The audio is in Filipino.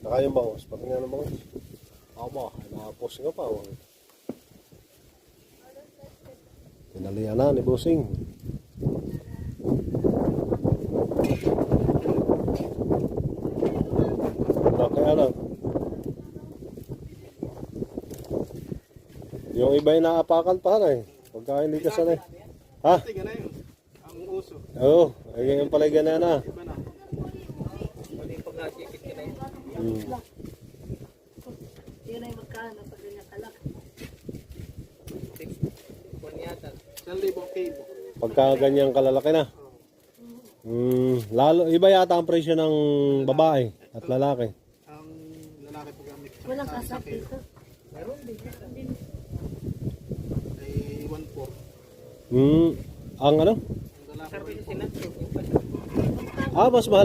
Saka yung bangus. Pati nga ng bangus. Ako ba? Nakapost nga pa. Tinalian na ni Bossing. Kaya lang. Yung iba yung naapakan pa na eh. Pagka hindi ka sanay. Ha? Ang uso. Oo. Ay yung pala ganyan na. Iba na. Pag nakikit ka na yun. Yun ay magkano pag ganyan kalaki. 1,000 kilo. Pagka ganyan kalalaki na. Lalo, iba yata ang presyo ng babae at lalaki. Ang lalaki pag gamit sa Walang kasap dito. meron din. Ay 1,400. Ang ano? Ang lalaki. Mas mahal